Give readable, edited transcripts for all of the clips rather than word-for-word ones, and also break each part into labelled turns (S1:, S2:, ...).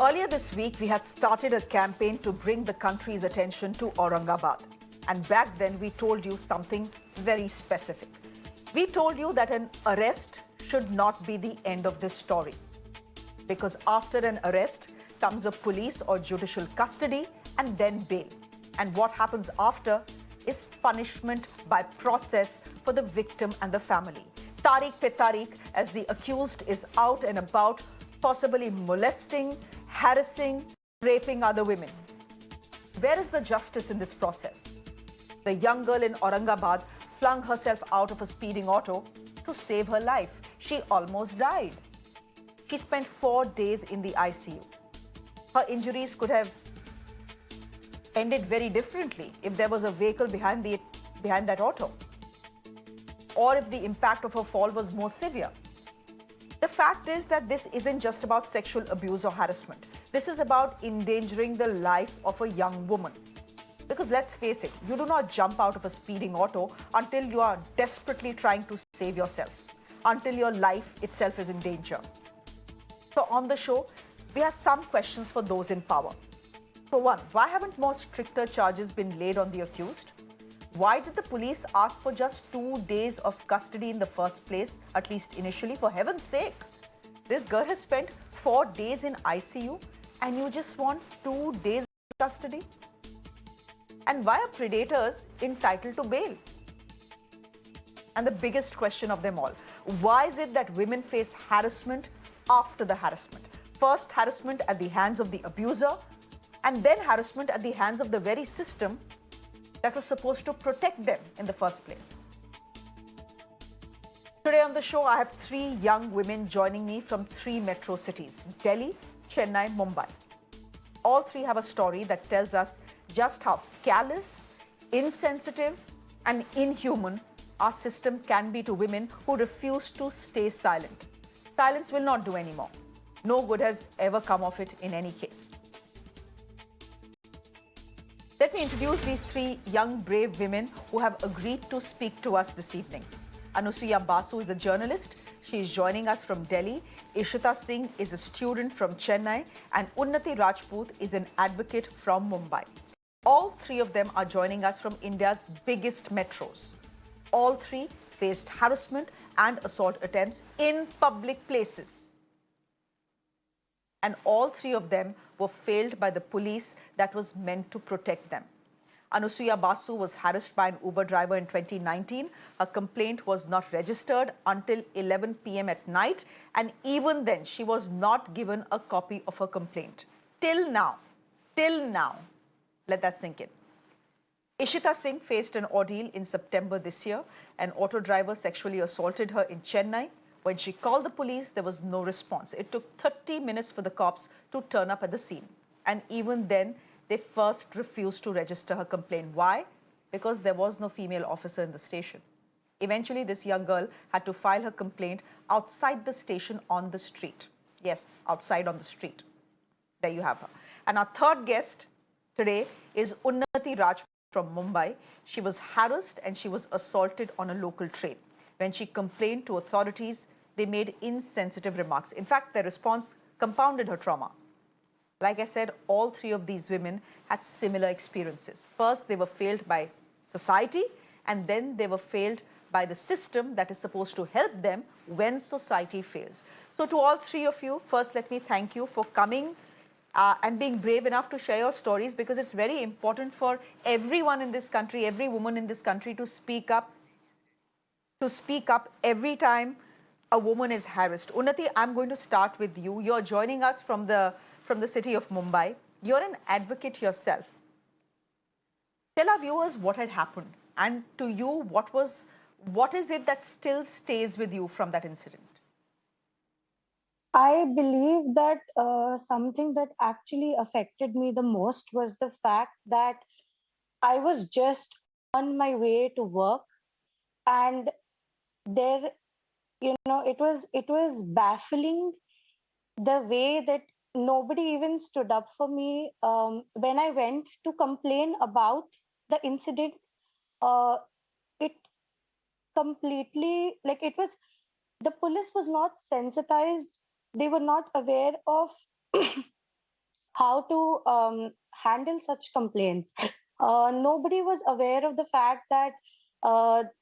S1: Earlier this week, we had started a campaign to bring the country's attention to Aurangabad. And back then, we told you something very specific. We told you that an arrest should not be the end of this story. Because after an arrest comes a police or judicial custody and then bail. And what happens after is punishment by process for the victim and the family. Tariq pe Tariq, as the accused is out and about, possibly molesting, harassing, raping other women. Where is the justice in this process? The young girl in Aurangabad flung herself out of a speeding auto to save her life. She almost died. She spent 4 days in the ICU. Her injuries could have ended very differently if there was a vehicle behind that auto, or if the impact of her fall was more severe. The fact is that this isn't just about sexual abuse or harassment. This is about endangering the life of a young woman. Because let's face it, you do not jump out of a speeding auto until you are desperately trying to save yourself, until your life itself is in danger. So on the show, we have some questions for those in power. For one, why haven't more stricter charges been laid on the accused? Why did the police ask for just 2 days of custody in the first place, at least initially? For heaven's sake, this girl has spent 4 days in ICU and you just want 2 days custody? And why are predators entitled to bail? And the biggest question of them all, why is it that women face harassment after the harassment? First, harassment at the hands of the abuser, and then harassment at the hands of the very system that was supposed to protect them in the first place. Today on the show, I have 3 young women joining me from 3 metro cities: Delhi, Chennai, Mumbai. All 3 have a story that tells us just how callous, insensitive, and inhuman our system can be to women who refuse to stay silent. Silence will not do anymore. No good has ever come of it in any case. Let me introduce these 3 young, brave women who have agreed to speak to us this evening. Anusuya Basu is a journalist. She is joining us from Delhi. Ishita Singh is a student from Chennai. And Unnati Rajput is an advocate from Mumbai. All 3 of them are joining us from India's biggest metros. All 3 faced harassment and assault attempts in public places. And all 3 of them were failed by the police that was meant to protect them. Anusuya Basu was harassed by an Uber driver in 2019. Her complaint was not registered until 11 p.m. at night, and even then she was not given a copy of her complaint. Till now. Let that sink in. Ishita Singh faced an ordeal in September this year. An auto driver sexually assaulted her in Chennai. When she called the police, there was no response. It took 30 minutes for the cops to turn up at the scene. And even then, they first refused to register her complaint. Why? Because there was no female officer in the station. Eventually, this young girl had to file her complaint outside the station on the street. Yes, outside on the street. There you have her. And our third guest today is Unnati Rajput from Mumbai. She was harassed and she was assaulted on a local train. When she complained to authorities, they made insensitive remarks. In fact, their response compounded her trauma. Like I said, all 3 of these women had similar experiences. First, they were failed by society, and then they were failed by the system that is supposed to help them when society fails. So to all 3 of you, first let me thank you for coming and being brave enough to share your stories, because it's very important for everyone in this country, every woman in this country, to speak up every time a woman is harassed. Unnati, I'm going to start with you. You're joining us from the city of Mumbai. You're an advocate yourself. Tell our viewers what had happened, and to you, what is it that still stays with you from that incident?
S2: I believe that something that actually affected me the most was the fact that I was just on my way to work, and there, it was baffling the way that nobody even stood up for me. When I went to complain about the incident, uh, it completely, like, it was, the police was not sensitized. They were not aware of how to handle such complaints. Nobody was aware of the fact that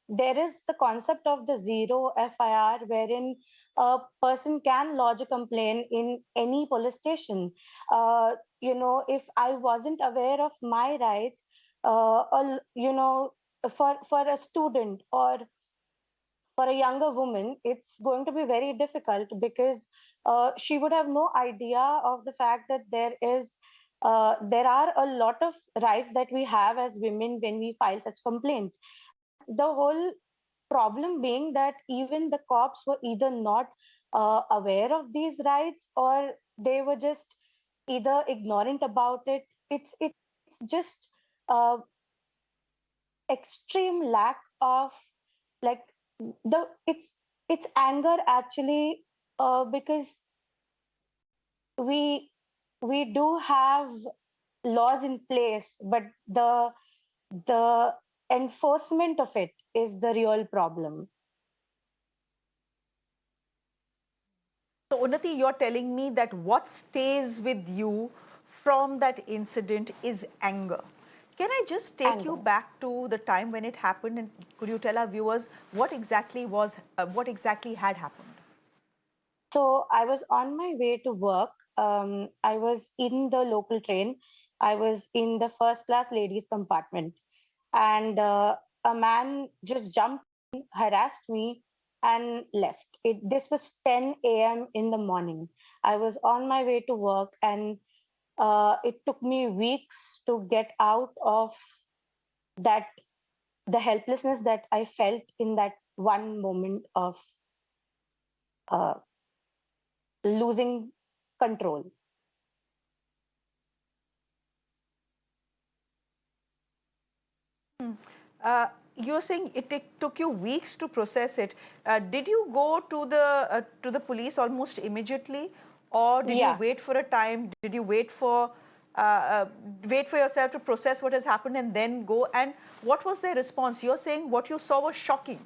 S2: there is the concept of the zero FIR, wherein a person can lodge a complaint in any police station. If I wasn't aware of my rights, for a student or for a younger woman, it's going to be very difficult because she would have no idea of the fact that there are a lot of rights that we have as women when we file such complaints. The whole problem being that even the cops were either not aware of these rights, or they were just either ignorant about it. It's just uh, extreme lack of, like, the it's anger actually, because we we do have laws in place, but the enforcement of it is the real problem.
S1: So, Unnati, you're telling me that what stays with you from that incident is anger. Can I just take you
S2: Anger.
S1: back to the time when it happened, and could you tell our viewers what exactly had happened?
S2: So I was on my way to work. I was in the local train. I was in the first class ladies compartment, and a man just jumped, harassed me, and left. This was 10 a.m. in the morning. I was on my way to work, and it took me weeks to get out of that, the helplessness that I felt in that one moment of uh, losing control.
S1: Uh, you're saying took you weeks to process it. Did you go to the police almost immediately, or did you
S2: Yeah.
S1: wait for a time? Did you wait for yourself to process what has happened and then go? And what was their response? You're saying what you saw was shocking.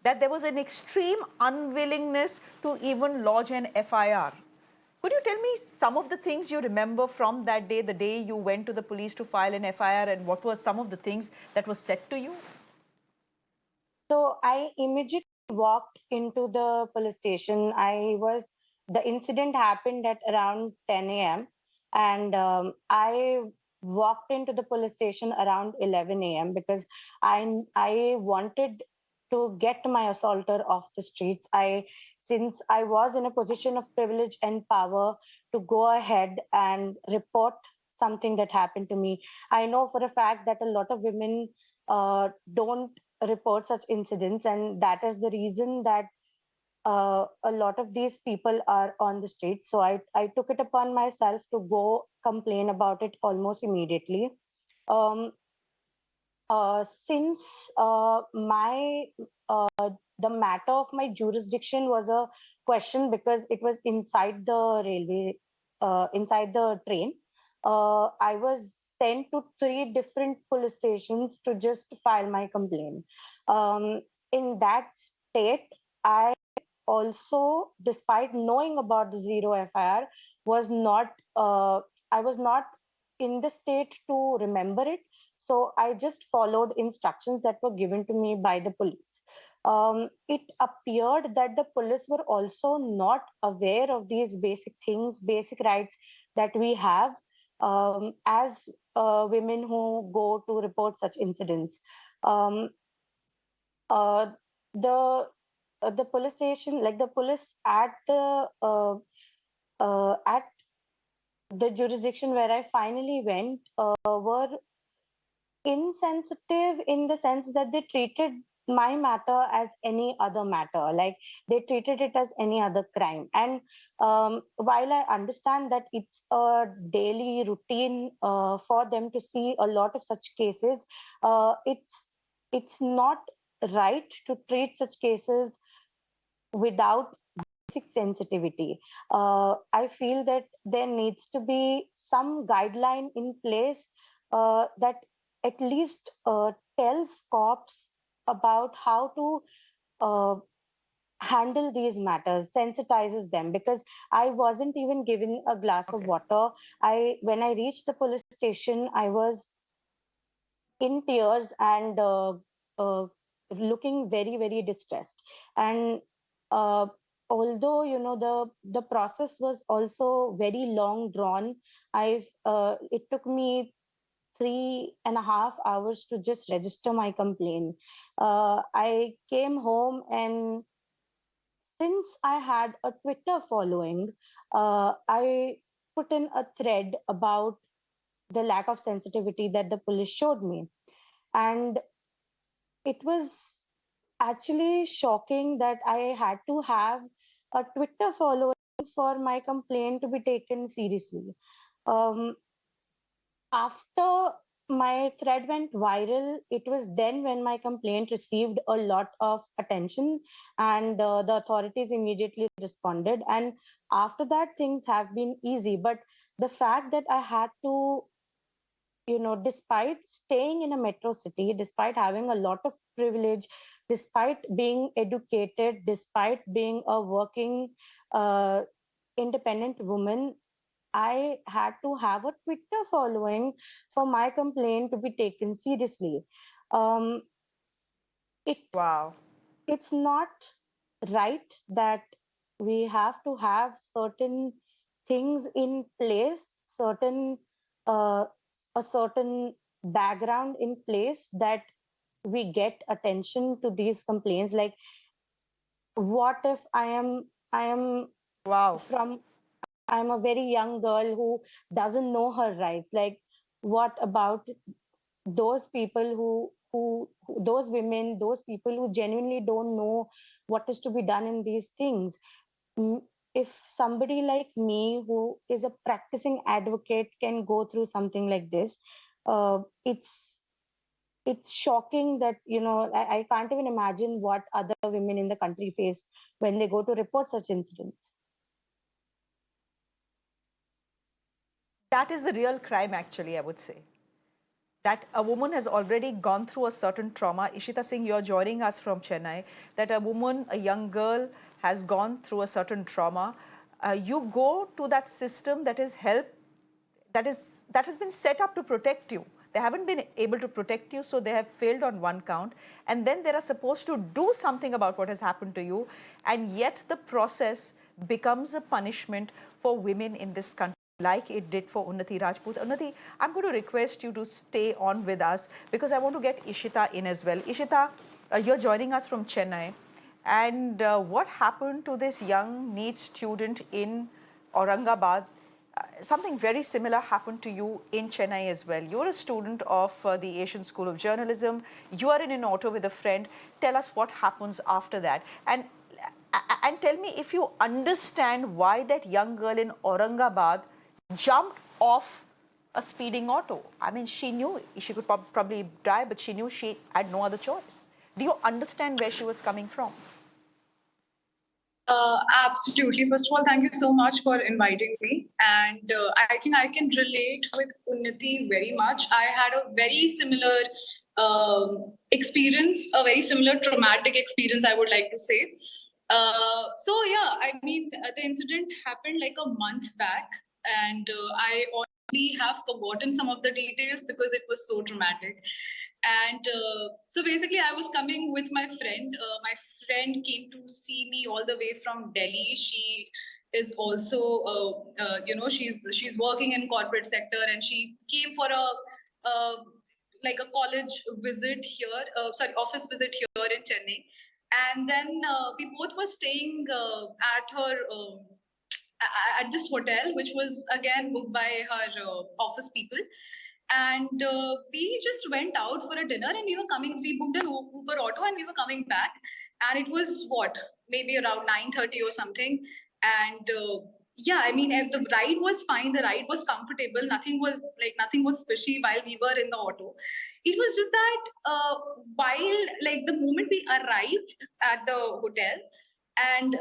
S1: That there was an extreme unwillingness to even lodge an FIR. Could you tell me some of the things you remember from that day, the day you went to the police to file an FIR, and what were some of the things that was said to you?
S2: So I immediately walked into the police station. The incident happened at around 10 a.m. And I walked into the police station around 11 a.m. because I wanted to get my assaulter off the streets. Since I was in a position of privilege and power to go ahead and report something that happened to me. I know for a fact that a lot of women don't report such incidents, and that is the reason that a lot of these people are on the street. So I took it upon myself to go complain about it almost immediately. um, since my the matter of my jurisdiction was a question because it was inside the railway, inside the train. I was sent to three different police stations to just file my complaint. In that state, I also, despite knowing about the zero FIR, was not I was not in the state to remember it. So I just followed instructions that were given to me by the police. It appeared that the police were also not aware of these basic things, basic rights that we have as women who go to report such incidents. Um, uh, the police station, like the police at the jurisdiction where I finally went, were insensitive in the sense that they treated my matter as any other matter, like they treated it as any other crime. And while I understand that it's a daily routine for them to see a lot of such cases, it's not right to treat such cases without basic sensitivity. I feel that there needs to be some guideline in place that at least tells cops about uh, handle these matters, sensitizes them, because I wasn't even given a glass of water. When I reached the police station, I was in tears and uh, looking very, very distressed. And uh, although the process was also very long drawn, I've it took me 3.5 hours to just register my complaint. I came home, and since I had a Twitter following, I put in a thread about the lack of sensitivity that the police showed me. And it was actually shocking that I had to have a Twitter following for my complaint to be taken seriously. Um, After my thread went viral, it was then when my complaint received a lot of attention, and the authorities immediately responded. And after that, things have been easy. But the fact that I had to, despite staying in a metro city, despite having a lot of privilege, despite being educated, despite being a working uh, independent woman, I had to have a Twitter following for my complaint to be taken seriously. Um, it
S1: Wow.
S2: it's not right that we have to have certain things in place, certain uh, a certain background in place, that we get attention to these complaints. Like, what if I am
S1: Wow.
S2: from I'm a very young girl who doesn't know her rights. Like, what about those people those women, those people who genuinely don't know what is to be done in these things? Mm, If somebody like me, who is a practicing advocate, can go through something like this, uh, it's shocking that I can't even imagine what other women in the country face when they go to report such incidents.
S1: That is the real crime, actually, I would say. That a woman has already gone through a certain trauma. Ishita Singh, you're joining us from Chennai. That a woman, a young girl, has gone through a certain trauma. You go to that system that is help, that has been set up to protect you. They haven't been able to protect you, so they have failed on one count. And then they are supposed to do something about what has happened to you, and yet the process becomes a punishment for women in this country, like it did for Unnati Rajput. Unnati, I'm going to request you to stay on with us because I want to get Ishita in as well. Ishita, you're joining us from Chennai. And what happened to this young NEET student in Aurangabad? Something very similar happened to you in Chennai as well. You're a student of the Asian School of Journalism. You are in an auto with a friend. Tell us what happens after that. And tell me if you understand why that young girl in Aurangabad jumped off a speeding auto. I mean, she knew she could probably die, but she knew she had no other choice. Do you understand where she was coming from?
S3: Absolutely. First of all, thank you so much for inviting me. And I think I can relate with Unnati very much. I had a very similar experience, a very similar traumatic experience, I would like to say. So, yeah, I mean, the incident happened like a month back, and I honestly have forgotten some of the details because it was so traumatic. And so basically, I was coming with my friend. My friend came to see me all the way from Delhi. She is also, she's working in corporate sector, and she came for like a college visit here. Sorry, office visit here in Chennai. And then we both were staying at her. At this hotel, which was again booked by her office people. And we just went out for a dinner, and we were coming. We booked an Uber auto, and we were coming back. And it was what, maybe around 9:30 or something. And yeah, I mean, the ride was fine. The ride was comfortable. Nothing was fishy while we were in the auto. It was just that while like the moment we arrived at the hotel, and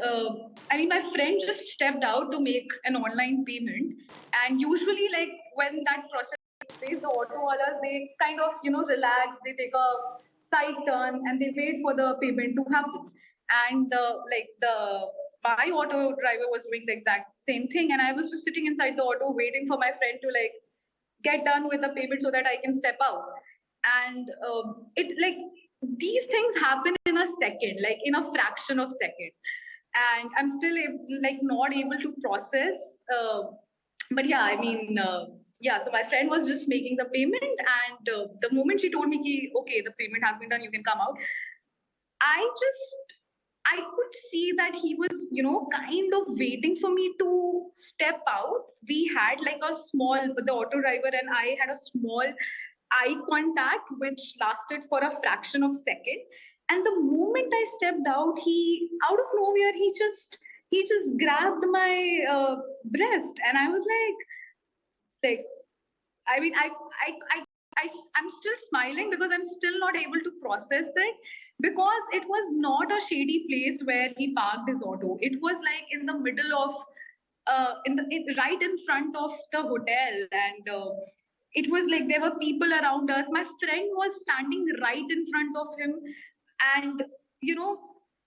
S3: I mean, my friend just stepped out to make an online payment. And usually, like when that process takes place, the auto wallahs, they kind of relax, they take a side turn, and they wait for the payment to happen. and my auto driver was doing the exact same thing, and I was just sitting inside the auto waiting for my friend to like get done with the payment so that I can step out. And it like these things happen in a second, like in a fraction of second, and I'm still not able to process. But yeah, I mean. Yeah, so my friend was just making the payment, and the moment she told me, ki, okay, the payment has been done, you can come out. I could see that he was, kind of waiting for me to step out. We had like the auto driver and I had a small eye contact, which lasted for a fraction of second. And the moment I stepped out, out of nowhere, he just grabbed my breast, and I was like, I mean, I'm still smiling because I'm still not able to process it, because it was not a shady place where he parked his auto. It was like in the middle of, right in front of the hotel, and it was like there were people around us. My friend was standing right in front of him, and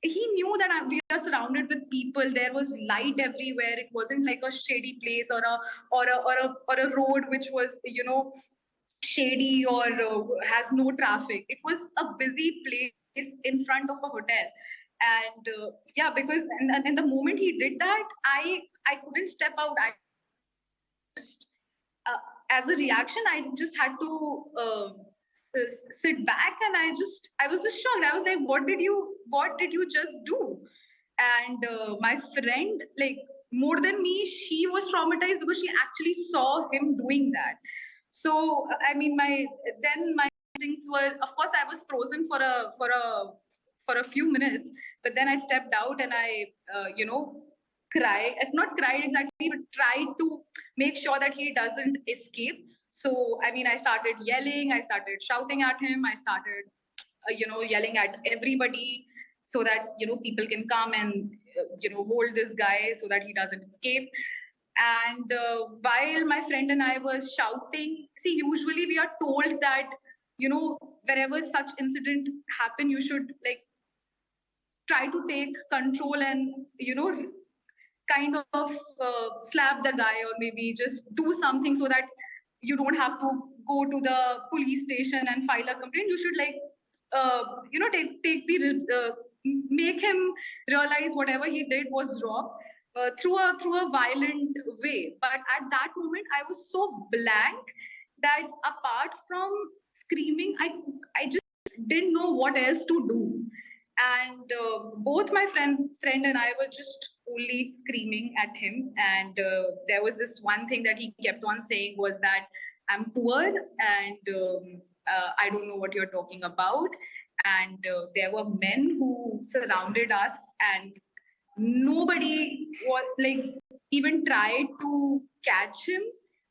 S3: he knew that we are surrounded with people. There was light everywhere. It wasn't like a shady place or a road which was shady or has no traffic. It was a busy place in front of a hotel, and yeah, because and the moment he did that, I couldn't step out. I just as a reaction, I just had to sit back, and I was just shocked. I was like, what did you just do? And my friend, like, more than me, she was traumatized because she actually saw him doing that. So I mean, my instincts were, of course, I was frozen for a few minutes, but then I stepped out and I cried, not cried exactly, but tried to make sure that he doesn't escape. So I mean, I started yelling, I started shouting at him, I started yelling at everybody, so that people can come and hold this guy so that he doesn't escape. And while my friend and I was shouting, see, usually we are told that wherever such incident happen, you should like try to take control and kind of slap the guy, or maybe just do something so that you don't have to go to the police station and file a complaint. You should like take the make him realize whatever he did was wrong, through a violent way. But at that moment, I was so blank that apart from screaming, I just didn't know what else to do. And both my friend and I were just only screaming at him. And there was this one thing that he kept on saying was that I'm poor, and I don't know what you're talking about. And there were men who surrounded us, and nobody was like even tried to catch him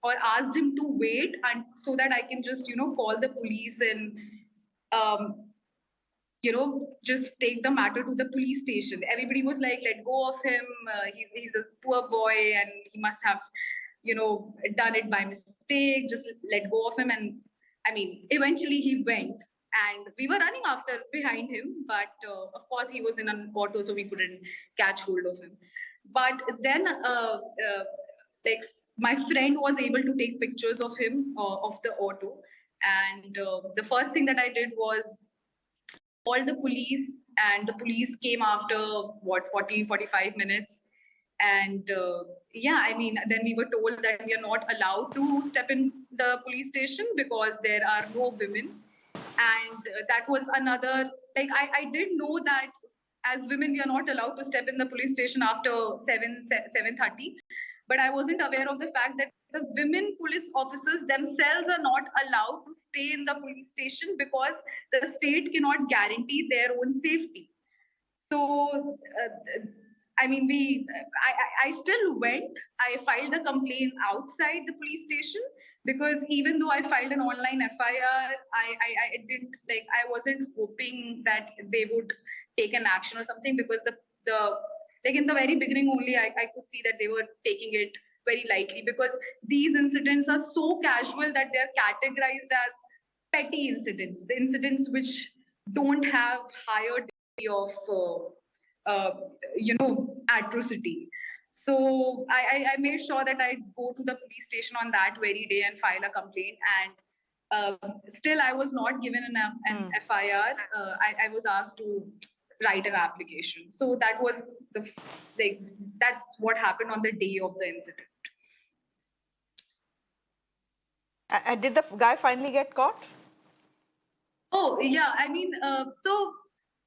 S3: or asked him to wait, and so that I can just call the police and um, just take the matter to the police station. Everybody was like, let go of him. He's a poor boy and he must have, done it by mistake. Just let go of him. And I mean, eventually he went, and we were running after behind him. But of course, he was in an auto, so we couldn't catch hold of him. But then, like, my friend was able to take pictures of him, of the auto. And the first thing that I did was called the police, and the police came after 45 minutes. And yeah, I mean, then we were told that we are not allowed to step in the police station because there are no women. And that was another, like, I didn't know that as women we are not allowed to step in the police station after 7:30, but I wasn't aware of the fact that the women police officers themselves are not allowed to stay in the police station because the state cannot guarantee their own safety. So I mean, I still went. I filed a complaint outside the police station, because even though I filed an online FIR, I didn't, like, I wasn't hoping that they would take an action or something, because the like in the very beginning only, I could see that they were taking it very lightly, because these incidents are so casual that they are categorized as petty incidents, the incidents which don't have higher degree of uh, atrocity. So I made sure that I go to the police station on that very day and file a complaint. And still, I was not given an FIR. I was asked to write an application. So that was that's what happened on the day of the incident.
S1: And did the guy finally get caught?
S3: Oh, yeah. I mean, so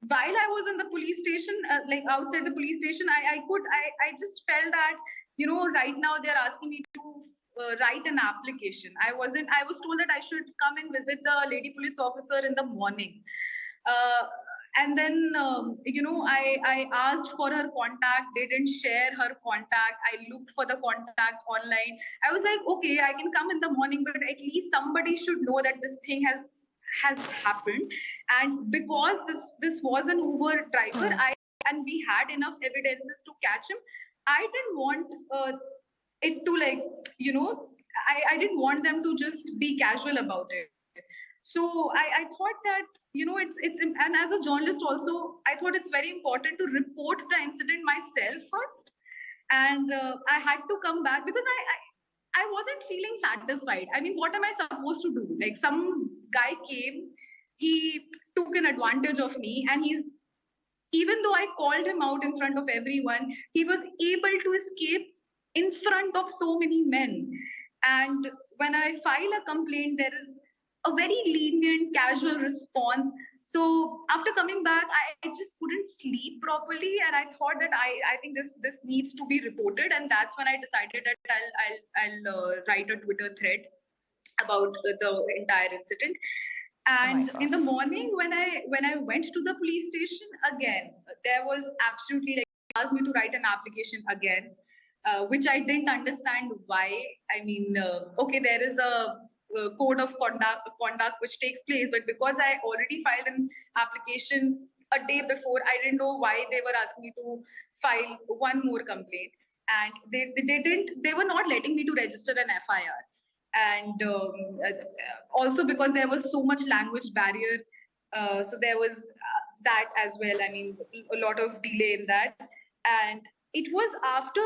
S3: while I was in the police station, like outside the police station, I just felt that, right now they're asking me to write an application. I was told that I should come and visit the lady police officer in the morning. And then, I asked for her contact. They didn't share her contact. I looked for the contact online. I was like, okay, I can come in the morning, but at least somebody should know that this thing has happened. And because this was an Uber driver, and we had enough evidences to catch him, I didn't want it to I didn't want them to just be casual about it. So I thought that, it's and as a journalist also, I thought it's very important to report the incident myself first. And I had to come back because I wasn't feeling satisfied. I mean, what am I supposed to do? Like, some guy came, he took an advantage of me, and even though I called him out in front of everyone, he was able to escape in front of so many men. And when I file a complaint, there is a very lenient, casual response. So after coming back, I just couldn't sleep properly, and I thought that I think this needs to be reported, and that's when I decided that I'll write a Twitter thread about the entire incident. And in the morning, when I went to the police station again, there was absolutely, like, asked me to write an application again, which I didn't understand why. I mean, okay, there is a code of conduct which takes place, but because I already filed an application a day before, I didn't know why they were asking me to file one more complaint. And they were not letting me to register an FIR. And also because there was so much language barrier, so there was that as well. I mean, a lot of delay in that. And it was after,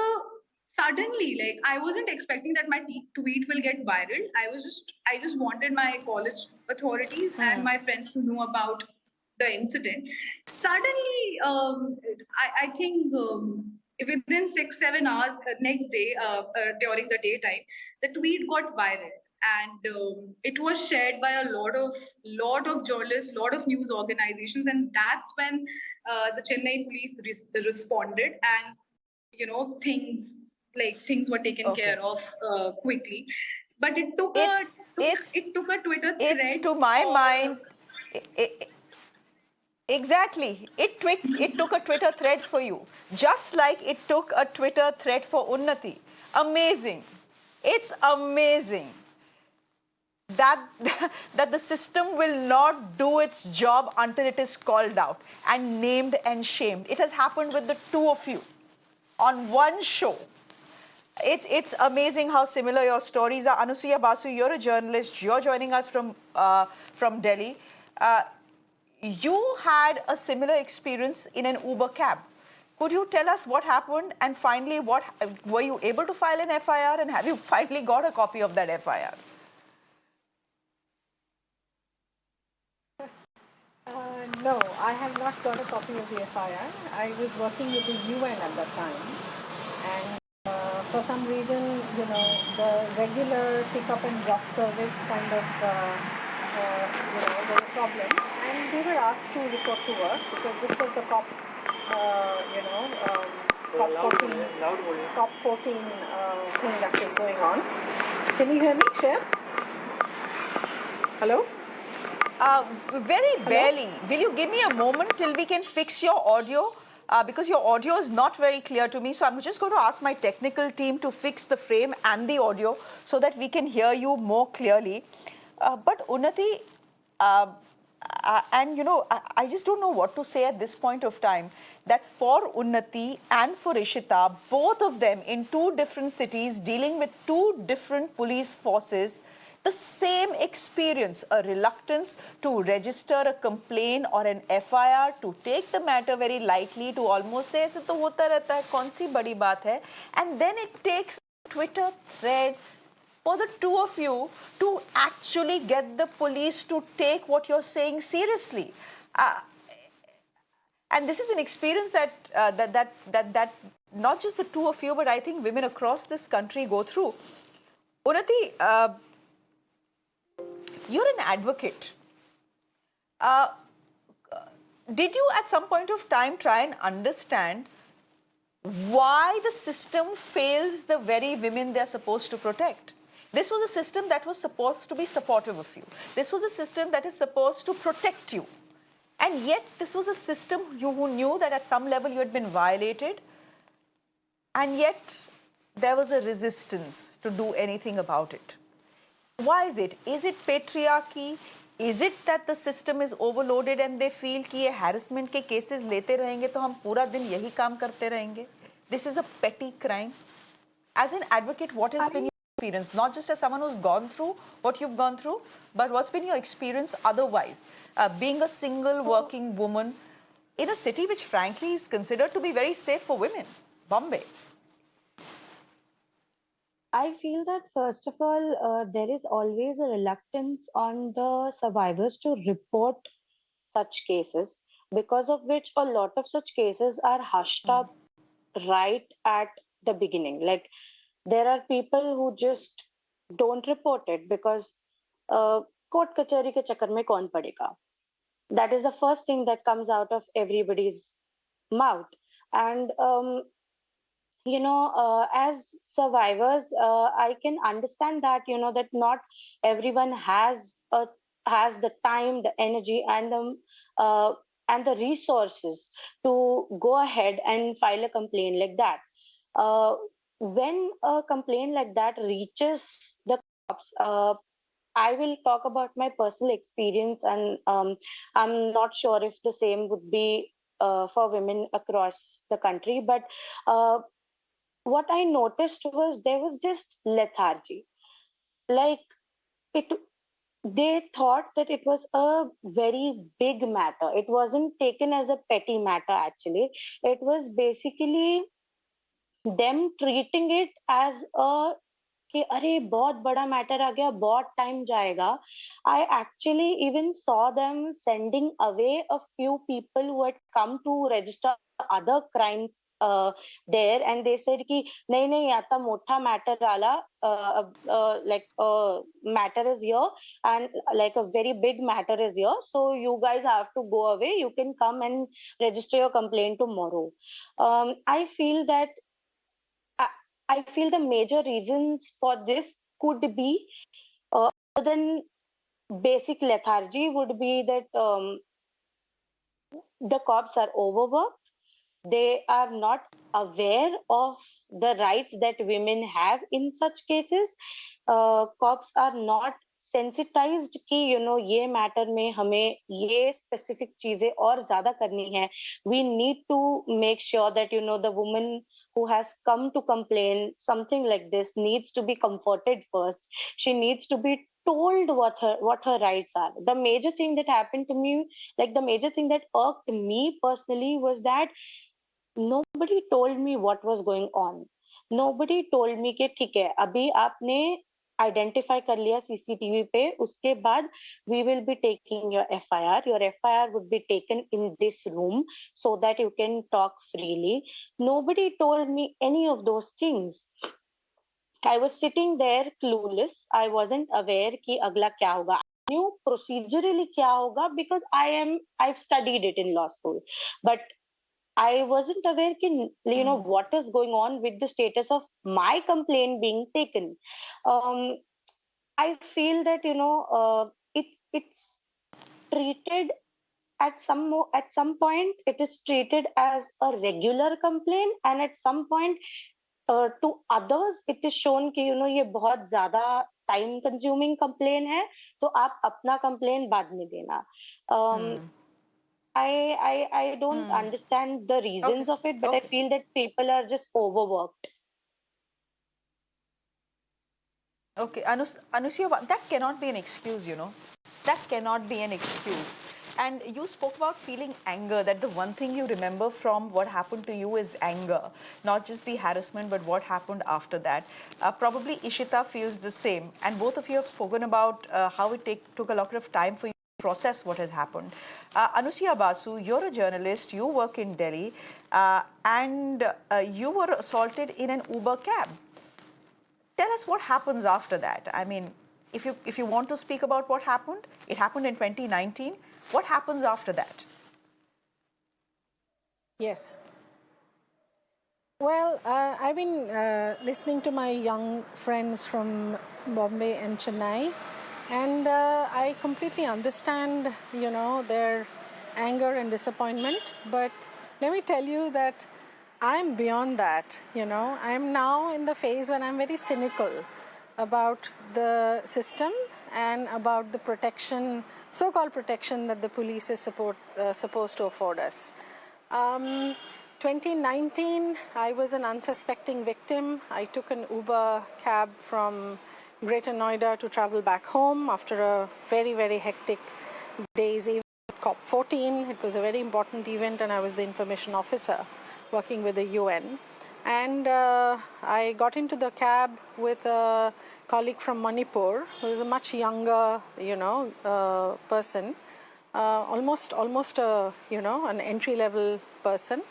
S3: suddenly, like, I wasn't expecting that my tweet will get viral. I just wanted my college authorities and my friends to know about the incident. Suddenly, I think within 6-7 hours, next day, during the daytime, the tweet got viral. And it was shared by a lot of journalists, lot of news organizations, and that's when the Chennai police responded, and things were taken care of quickly. But it took a Twitter thread.
S1: It's, to my mind, exactly. It took a Twitter thread for you, just like it took a Twitter thread for Unnati. Amazing. It's amazing that the system will not do its job until it is called out and named and shamed. It has happened with the two of you on one show. It's amazing how similar your stories are. Anusuya Basu, you're a journalist. You're joining us from Delhi. You had a similar experience in an Uber cab. Could you tell us what happened, and finally, were you able to file an FIR, and have you finally got a copy of that FIR?
S4: No, I have not got a copy of the FIR. I was working with the UN at that time, and for some reason, the regular pick-up and drop service kind of, there was a problem, and we were asked to report to work because this was the COP, COP 14 thing that was going on. Can you hear me, Shreya? Hello?
S1: Very barely. Will you give me a moment till we can fix your audio? Because your audio is not very clear to me. So I'm just going to ask my technical team to fix the frame and the audio so that we can hear you more clearly. But Unnati, I just don't know what to say at this point of time, that for Unnati and for Ishita, both of them in two different cities dealing with two different police forces, the same experience, a reluctance to register a complaint or an FIR, to take the matter very lightly, to almost say, ऐसे तो होता रहता है, कौन सी बड़ी बात है, and then it takes Twitter thread for the two of you to actually get the police to take what you're saying seriously. And this is an experience that not just the two of you, but I think women across this country go through. Unnati, you're an advocate. Did you at some point of time try and understand why the system fails the very women they're supposed to protect? This was a system that was supposed to be supportive of you. This was a system that is supposed to protect you. And yet, this was a system who knew that at some level you had been violated. And yet, there was a resistance to do anything about it. Why is it? Is it patriarchy? Is it that the system is overloaded and they feel कि ये harassment के cases लेते रहेंगे तो हम पूरा दिन यही काम करते रहेंगे? This is a petty crime. As an advocate, what has been your experience? Not just as someone who's gone through what you've gone through, but what's been your experience otherwise? Being a single working woman in a city which frankly is considered to be very safe for women, Bombay.
S2: I feel that first of all, there is always a reluctance on the survivors to report such cases, because of which a lot of such cases are hushed up right at the beginning. Like, there are people who just don't report it because court kachari ke chakkar mein kaun padega. That is the first thing that comes out of everybody's mouth. And as survivors, I can understand that, that not everyone has the time, the energy, and the resources to go ahead and file a complaint like that. When a complaint like that reaches the cops, I will talk about my personal experience, and I'm not sure if the same would be for women across the country. But what I noticed was there was just lethargy. Like, they thought that it was a very big matter. It wasn't taken as a petty matter, actually. It was basically them treating it as a कि अरे बहुत बड़ा matter आ गया, बहुत time जाएगा. I actually even saw them sending away a few people who had come to register other crimes there, and they said कि नहीं नहीं आता मोठा मैटर आला, like matter is here, and like a very big matter is here, so you guys have to go away. You can come and register your complaint tomorrow. I feel that I feel the major reasons for this could be, other than basic lethargy, would be that the cops are overworked. They are not aware of the rights that women have in such cases. Cops are not sensitized कि ये matter में हमें ये specific चीजें और ज्यादा करनी है. We need to make sure that the woman who has come to complain something like this needs to be comforted first. She needs to be told what her rights are. The major thing that happened to me, like the major thing that irked me personally, was that nobody told me what was going on. Nobody told me कि ठीक है अभी आपने identify कर लिया CCTV पे, उसके बाद we will be taking your FIR. Your FIR would be taken in this room so that you can talk freely. Nobody told me any of those things. I was sitting there clueless. I wasn't aware कि अगला क्या होगा. I knew procedurally क्या होगा because I've studied it in law school, but I wasn't aware कि what is going on with the status of my complaint being taken. I feel that it's treated at some point it is treated as a regular complaint, and at some point to others it is shown कि ये बहुत ज्यादा time consuming complain है, तो आप अपना complain बाद में देना. I don't understand the reasons of it, but I feel that people are just overworked.
S1: Okay, Anusia, that cannot be an excuse, you know. That cannot be an excuse. And you spoke about feeling anger, that the one thing you remember from what happened to you is anger, not just the harassment, but what happened after that. Probably Ishita feels the same. And both of you have spoken about how it took a lot of time for you to process what has happened. Anusia Basu, you're a journalist, you work in Delhi, and you were assaulted in an Uber cab. Tell us what happens after that. I mean, if you want to speak about what happened, it happened in 2019. What happens after that?
S4: Yes. Well, I've been listening to my young friends from Bombay and Chennai, and I completely understand, their anger and disappointment. But let me tell you that I'm beyond that. I'm now in the phase when I'm very cynical about the system and about the protection, so-called protection that the police is supposed to afford us. 2019, I was an unsuspecting victim. I took an Uber cab from Greater Noida to travel back home after a very, very hectic day's event at COP14. It was a very important event, and I was the information officer working with the UN. And I got into the cab with a colleague from Manipur, who is a much younger, person, almost an entry-level person.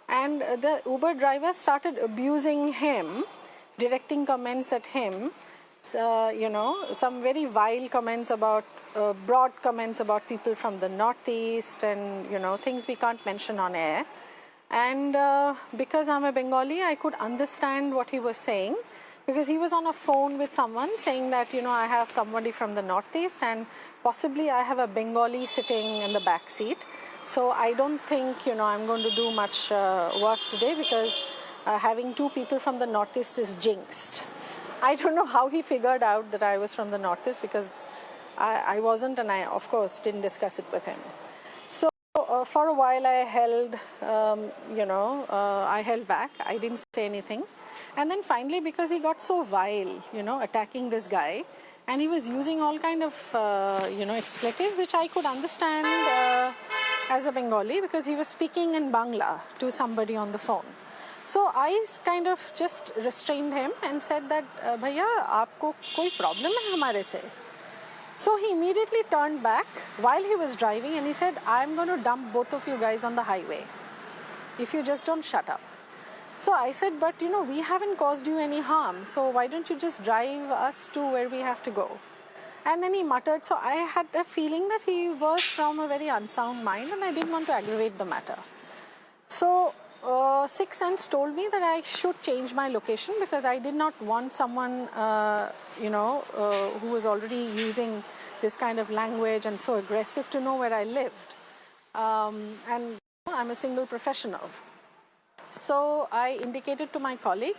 S4: And the Uber driver started abusing him, directing comments at him, some very vile comments about, broad comments about people from the Northeast and, things we can't mention on air. And because I'm a Bengali, I could understand what he was saying, because he was on a phone with someone saying that, I have somebody from the Northeast and possibly I have a Bengali sitting in the back seat. So I don't think, I'm going to do much work today, because having two people from the Northeast is jinxed. I don't know how he figured out that I was from the Northeast, because I wasn't, and I, of course, didn't discuss it with him. So for a while I held, I held back. I didn't say anything. And then finally, because he got so vile, attacking this guy, and he was using all kind of, expletives, which I could understand as a Bengali, because he was speaking in Bangla to somebody on the phone. So I kind of just restrained him and said that, Bhaiya, aapko koi problem hai hamare se? So he immediately turned back while he was driving and he said, I'm going to dump both of you guys on the highway if you just don't shut up. So I said, but we haven't caused you any harm, so why don't you just drive us to where we have to go? And then he muttered. So I had a feeling that he was from a very unsound mind, and I didn't want to aggravate the matter. So Sixth Sense told me that I should change my location, because I did not want someone, who was already using this kind of language and so aggressive to know where I lived. And I'm a single professional. So I indicated to my colleague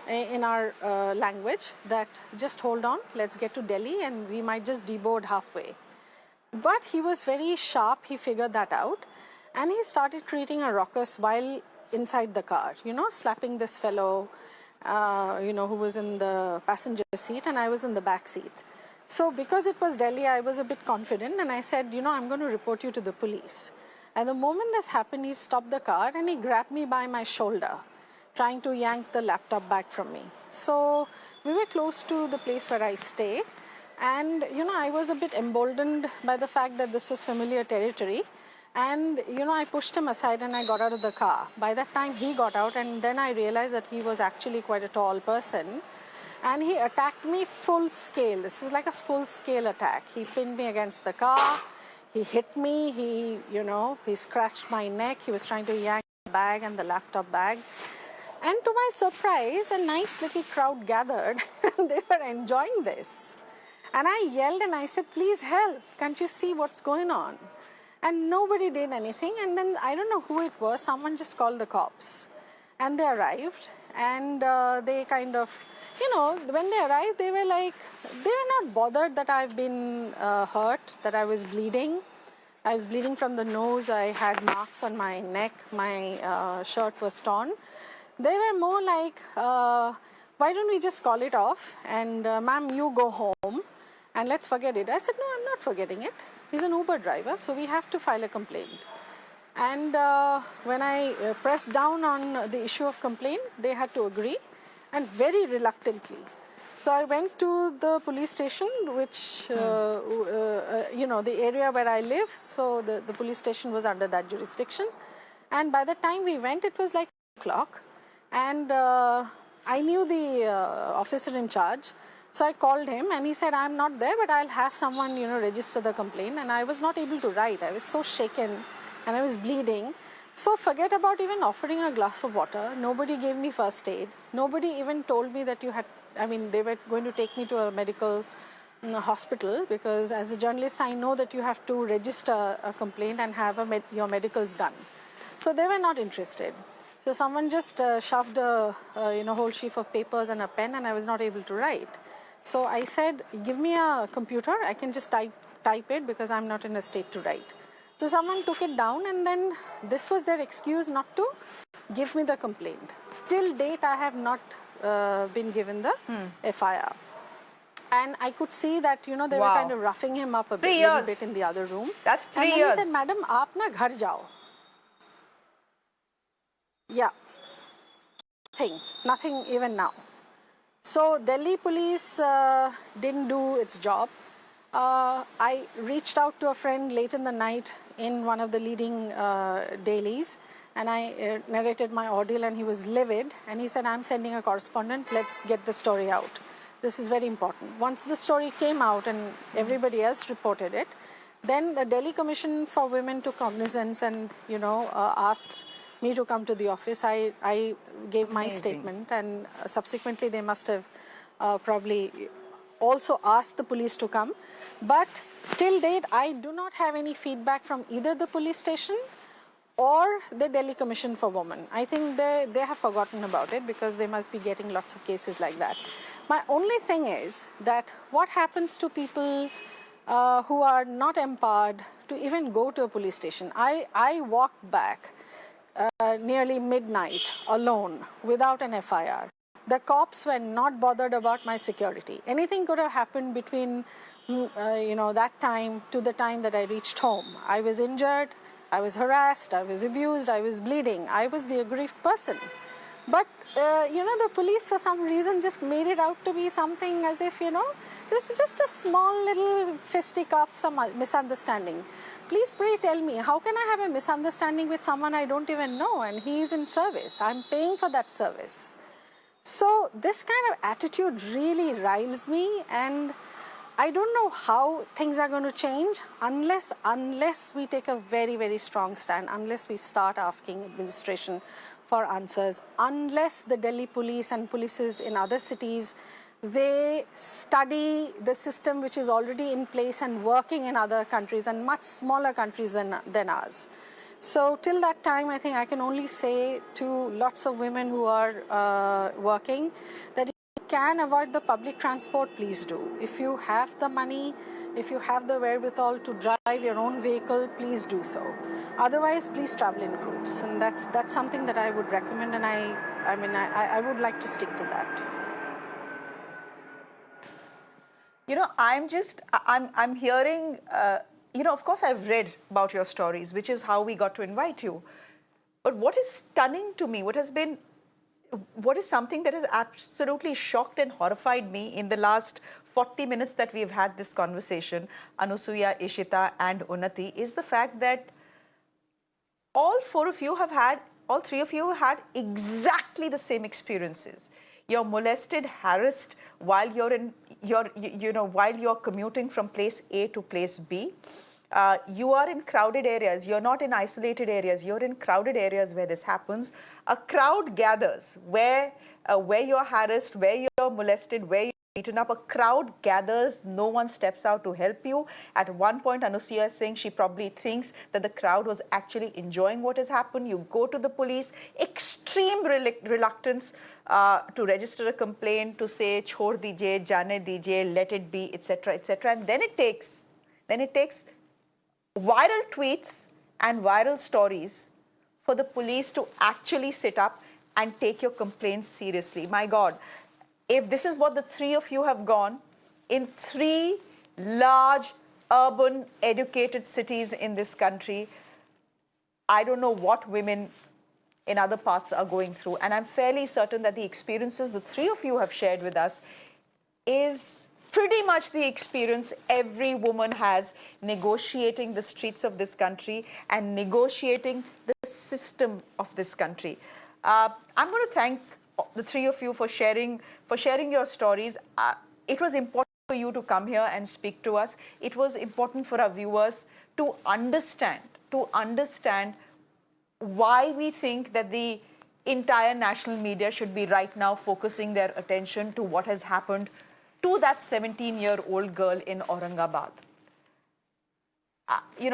S4: in our language that just hold on, let's get to Delhi and we might just deboard halfway. But he was very sharp, he figured that out, and he started creating a ruckus while inside the car, slapping this fellow, who was in the passenger seat, and I was in the back seat. So because it was Delhi, I was a bit confident, and I said, I'm going to report you to the police. And the moment this happened, he stopped the car and he grabbed me by my shoulder, trying to yank the laptop back from me. So we were close to the place where I stay. And, I was a bit emboldened by the fact that this was familiar territory. And, I pushed him aside and I got out of the car. By that time, he got out, and then I realized that he was actually quite a tall person. And he attacked me full scale. This is like a full scale attack. He pinned me against the car. He hit me. He scratched my neck. He was trying to yank the bag and the laptop bag. And to my surprise, a nice little crowd gathered and they were enjoying this. And I yelled and I said, please help. Can't you see what's going on? And nobody did anything. And then I don't know who it was. Someone just called the cops. And they arrived. And they kind of, when they arrived, they were not bothered that I've been hurt, that I was bleeding. I was bleeding from the nose. I had marks on my neck. My shirt was torn. They were more like,
S5: why don't we just call it off and ma'am, you go home and let's forget it. I said, no, I'm not forgetting it. He's an Uber driver, so we have to file a complaint. And when I pressed down on the issue of complaint, they had to agree, and very reluctantly. So I went to the police station, which, the area where I live. So the police station was under that jurisdiction. And by the time we went, it was like 2 o'clock. And I knew the officer in charge. So I called him and he said, I'm not there, but I'll have someone, register the complaint. And I was not able to write. I was so shaken and I was bleeding. So forget about even offering a glass of water. Nobody gave me first aid. Nobody even told me that they were going to take me to a medical hospital, because as a journalist, I know that you have to register a complaint and have your medicals done. So they were not interested. So someone just shoved a whole sheaf of papers and a pen, and I was not able to write. So I said, give me a computer, I can just type it because I'm not in a state to write. So someone took it down, and then this was their excuse not to give me the complaint. Till date, I have not been given the FIR. And I could see that, they were kind of roughing him up a little bit in the other room.
S1: That's 3 years.
S5: And then he said, madam, aap na ghar jao. Yeah, nothing even now. So Delhi police didn't do its job. I reached out to a friend late in the night in one of the leading dailies, and I narrated my ordeal, and he was livid, and he said, I'm sending a correspondent, let's get the story out. This is very important. Once the story came out and everybody else reported it, then the Delhi Commission for Women took cognizance and, asked me to come to the office. I gave my statement, and subsequently they must have probably also asked the police to come. But till date, I do not have any feedback from either the police station or the Delhi Commission for Women. I think they have forgotten about it, because they must be getting lots of cases like that. My only thing is that what happens to people who are not empowered to even go to a police station? I walked back nearly midnight alone without an FIR. The cops were not bothered about my security. Anything could have happened between that time to the time that I reached home. I was injured, I was harassed, I was abused, I was bleeding. I was the aggrieved person. But the police for some reason just made it out to be something as if, this is just a small little fisticuff, some misunderstanding. Please pray tell me, how can I have a misunderstanding with someone I don't even know, and he is in service? I'm paying for that service. So this kind of attitude really riles me, and I don't know how things are going to change unless we take a very, very strong stand, unless we start asking administration for answers, unless the Delhi police and polices in other cities, they study the system which is already in place and working in other countries, and much smaller countries than ours. So till that time, I think I can only say to lots of women who are working that if you can avoid the public transport, please do. If you have the money, if you have the wherewithal to drive your own vehicle, please do so. Otherwise, please travel in groups, and that's something that I would recommend, and I would like to stick to that.
S1: I'm hearing, of course I've read about your stories, which is how we got to invite you. But what is stunning to me, what is something that has absolutely shocked and horrified me in the last 40 minutes that we've had this conversation, Anusuya, Ishita and Unnati, is the fact that all three of you have had exactly the same experiences. You're molested, harassed while while you're commuting from place A to place B. You are in crowded areas. You're not in isolated areas. You're in crowded areas where this happens. A crowd gathers where you're harassed, where you're molested, where you're beaten up. A crowd gathers. No one steps out to help you. At one point, Anusuya is saying she probably thinks that the crowd was actually enjoying what has happened. You go to the police, extreme reluctance to register a complaint, to say, chhod dijiye, jaane dijiye, let it be, etc., etc. And then it takes viral tweets and viral stories for the police to actually sit up and take your complaints seriously. My God. if this is what the three of you have gone in three large, urban, educated cities in this country, I don't know what women in other parts are going through. And I'm fairly certain that the experiences the three of you have shared with us is pretty much the experience every woman has negotiating the streets of this country and negotiating the system of this country. I'm going to thank the three of you for sharing your stories. It was important for you to come here and speak to us. It was important for our viewers to understand why we think that the entire national media should be right now focusing their attention to what has happened to that 17-year-old girl in Aurangabad.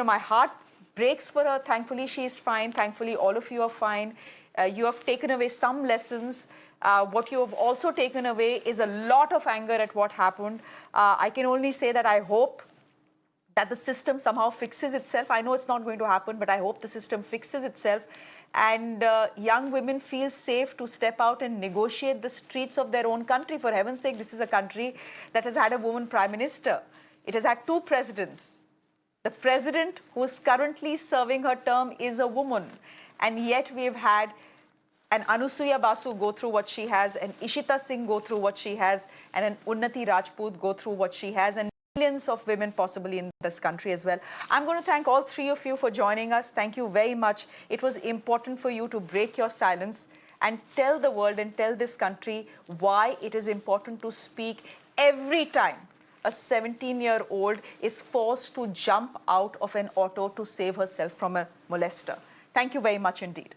S1: My heart breaks for her. Thankfully, she is fine. Thankfully, all of you are fine. You have taken away some lessons. What you have also taken away is a lot of anger at what happened. I can only say that I hope that the system somehow fixes itself. I know it's not going to happen, but I hope the system fixes itself and young women feel safe to step out and negotiate the streets of their own country. For heaven's sake, this is a country that has had a woman prime minister. It has had two presidents. The president who is currently serving her term is a woman. And yet we've had an Anusuya Basu go through what she has, an Ishita Singh go through what she has, and an Unnati Rajput go through what she has, and millions of women possibly in this country as well. I'm going to thank all three of you for joining us. Thank you very much. It was important for you to break your silence and tell the world and tell this country why it is important to speak every time a 17-year-old is forced to jump out of an auto to save herself from a molester. Thank you very much indeed.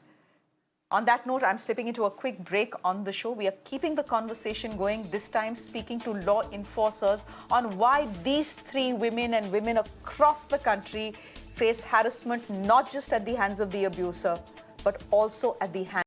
S1: On that note, I'm slipping into a quick break on the show. We are keeping the conversation going, this time speaking to law enforcers on why these three women and women across the country face harassment not just at the hands of the abuser, but also at the hands